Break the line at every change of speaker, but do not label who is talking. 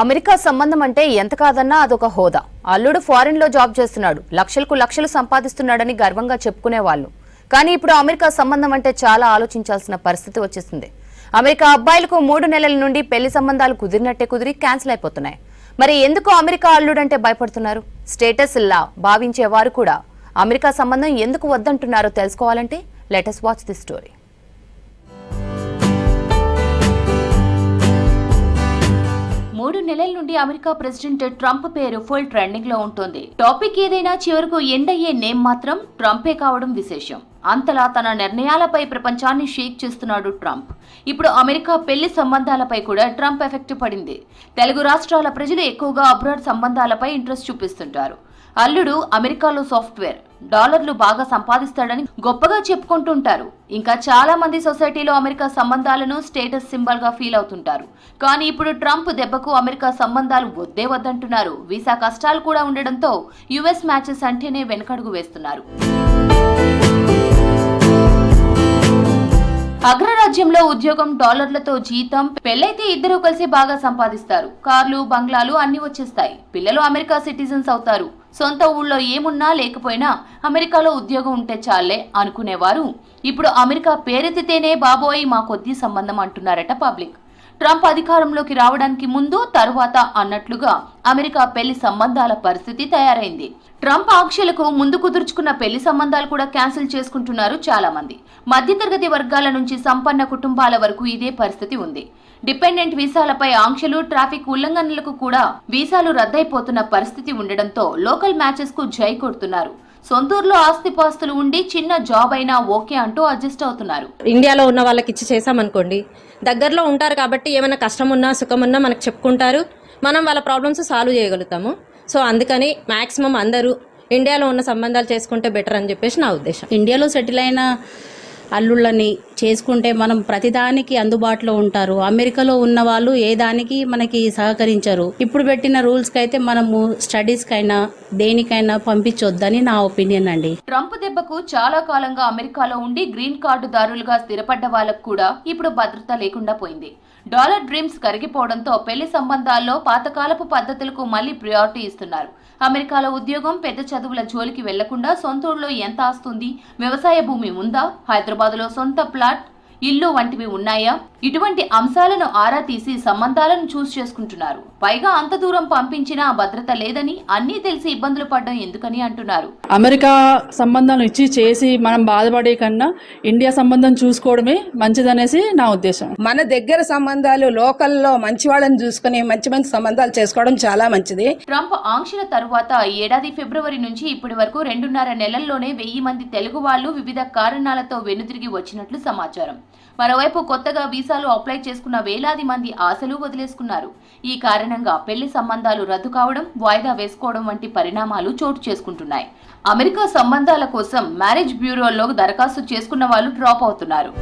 America సంబంధం అంటే ఎంత కాదన్నా అదొక హోదా. అల్లుడు ఫారెన్ లో జాబ్ చేస్తున్నాడు, లక్షలకు లక్షలు సంపాదిస్తున్నాడని గర్వంగా చెప్పుకునేవాళ్ళు. కానీ ఇప్పుడు అమెరికా సంబంధం అంటే చాలా ఆలోచించాల్సిన పరిస్థితి వచ్చేసింది. అమెరికా అబ్బాయిలకు 3 నెలల నుండి పెళ్లి సంబంధాలు కుదిరినట్టే కుదిరి క్యాన్సిల్ అయిపోతున్నాయి. మరి ఎందుకు అమెరికా అల్లుడంటే భయపడుతున్నారు? స్టేటస్ లా భావించేవారు కూడా అమెరికా సంబంధం ఎందుకు వద్దంటున్నారో తెలుసుకోవాలంటే let us watch this story.
3 నెలల నుండి అమెరికా ప్రెసిడెంట్ ట్రంప్ పేరు ఫుల్ ట్రెండింగ్ లో ఉంటుంది. టాపిక్ ఏదైనా చివరకు ఎండ్ అయ్యే నేమ్ మాత్రం ట్రంపే కావడం విశేషం. అంతలా తన నిర్ణయాలపై ప్రపంచాన్ని షేక్ చేస్తున్నాడు ట్రంప్. ఇప్పుడు అమెరికా పెళ్లి సంబంధాలపై కూడా ట్రంప్ ఎఫెక్ట్ పడింది. తెలుగు రాష్ట్రాల ప్రజలు ఎక్కువగా అబ్రాడ్ సంబంధాలపై ఇంట్రెస్ట్ చూపిస్తుంటారు. అల్లుడు అమెరికాలో సాఫ్ట్వేర్, డాలర్లు బాగా సంపాదిస్తాడని గొప్పగా చెప్పుకుంటుంటారు. ఇంకా చాలా మంది సొసైటీలో అమెరికా సంబంధాలను స్టేటస్ సింబల్ గా ఫీల్ అవుతుంటారు. కానీ ఇప్పుడు ట్రంప్ దెబ్బకు అమెరికా సంబంధాలు వద్దే వద్దంటున్నారు. వీసా కష్టాలు కూడా ఉండడంతో యుఎస్ మ్యాచెస్ అంటేనే వెనకడుగు వేస్తున్నారు. అగ్రరాజ్యంలో ఉద్యోగం, డాలర్లతో జీతం, పెళ్లైతే ఇద్దరూ కలిసి బాగా సంపాదిస్తారు. కార్లు, బంగ్లాలు అన్ని వచ్చేస్తాయి. పిల్లలు అమెరికా సిటిజన్స్ అవుతారు. సొంత ఊళ్ళో ఏమున్నా లేకపోయినా అమెరికాలో ఉద్యోగం ఉంటే చాలే అనుకునేవారు ఇప్పుడు అమెరికా పేరెత్తితేనే బాబోయ్ మా కొద్ది సంబంధం అంటున్నారట పబ్లిక్. ట్రంప్ అధికారంలోకి రావడానికి ముందు తరువాత అన్నట్లుగా అమెరికా పెళ్లి సంబంధాల పరిస్థితి తయారైంది. ట్రంప్ ఆంక్షలకు ముందు కుదుర్చుకున్న పెళ్లి సంబంధాలు కూడా క్యాన్సిల్ చేసుకుంటున్నారు చాలా మంది. మధ్యతరగతి వర్గాల నుంచి సంపన్న కుటుంబాల వరకు ఇదే పరిస్థితి ఉంది. డిపెండెంట్ వీసాలపై ఆంక్షలు, ట్రాఫిక్ ఉల్లంఘనలకు కూడా వీసాలు రద్దయిపోతున్న పరిస్థితి ఉండడంతో లోకల్ మ్యాచెస్ కు జై కొడుతున్నారు. సొంతూరులో ఆస్తిపాస్తులు ఉండి చిన్న జాబ్ అయినా ఓకే అంటూ అడ్జస్ట్ అవుతున్నారు.
ఇండియాలో ఉన్న వాళ్ళకి ఇచ్చి చేసామనుకోండి, దగ్గరలో ఉంటారు కాబట్టి ఏమైనా కష్టం ఉన్నా సుఖం ఉన్నా మనకు చెప్పుకుంటారు, మనం వాళ్ళ ప్రాబ్లమ్స్ సాల్వ్ చేయగలుగుతాము. సో అందుకని మ్యాక్సిమం అందరూ ఇండియాలో ఉన్న సంబంధాలు చేసుకుంటే బెటర్ అని చెప్పేసి నా ఉద్దేశం.
ఇండియాలో సెటిల్ అయిన అల్లుళ్ళని చేసుకుంటే మనం ప్రతిదానికి అందుబాటులో ఉంటారు. అమెరికాలో ఉన్న వాళ్ళు ఏ దానికి మనకి సహకరించరు. ఇప్పుడు పెట్టిన రూల్స్కి అయితే మనము స్టడీస్కైనా దేనికైనా పంపించొద్దని నా ఒపీనియన్ అండి.
ట్రంప్ దెబ్బకు చాలా కాలంగా అమెరికాలో ఉండి గ్రీన్ కార్డుదారులుగా స్థిరపడ్డ వాళ్ళకు కూడా ఇప్పుడు భద్రత లేకుండా పోయింది. డాలర్ డ్రీమ్స్ కరిగిపోవడంతో పెళ్లి సంబంధాల్లో పాతకాలపు పద్ధతులకు మళ్లీ ప్రియారిటీ ఇస్తున్నారు. అమెరికాలో ఉద్యోగం, పెద్ద చదువుల జోలికి వెళ్లకుండా సొంతూరులో ఎంత ఆస్తుంది, వ్యవసాయ భూమి ఉందా, హైదరాబాద్లో సొంత ప్లాట్, ఇల్లు వంటివి ఉన్నాయా, ఇటువంటి అంశాలను ఆరా తీసి సంబంధాలను చూస్ చేసుకుంటున్నారు. పైగా అంత దూరం పంపించినా భద్రత లేదని, అన్నీ తెలిసి ఇబ్బందులు పడడం ఎందుకని అంటున్నారు.
అమెరికా సంబంధాలు ఇచ్చి చేసి మనం బాధపడే కన్నా ఇండియా సంబంధం చూసుకోవడమే మంచిదనేసి నా ఉద్దేశం.
మన దగ్గర సంబంధాలు లోకల్లో మంచి వాళ్ళని చూసుకుని మంచి మంచి సంబంధాలు చేసుకోవడం చాలా మంచిది.
ట్రంప్ ఆంక్షల తరువాత ఈ ఏడాది ఫిబ్రవరి నుంచి ఇప్పటి వరకు 2.5 నెలల్లోనే 1000 మంది తెలుగు వాళ్లు వివిధ కారణాలతో వెనుదిరిగి వచ్చినట్లు సమాచారం. మరోవైపు కొత్తగా వీసాలు అప్లై చేసుకున్న వేలాది మంది ఆశలు వదిలేసుకున్నారు. ఈ కారణంగా పెళ్లి సంబంధాలు రద్దు కావడం, వాయిదా వేసుకోవడం వంటి పరిణామాలు చోటు చేసుకుంటున్నాయి. అమెరికా సంబంధాల కోసం మ్యారేజ్ బ్యూరోల్లో దరఖాస్తు చేసుకున్న వాళ్ళు డ్రాప్ అవుతున్నారు.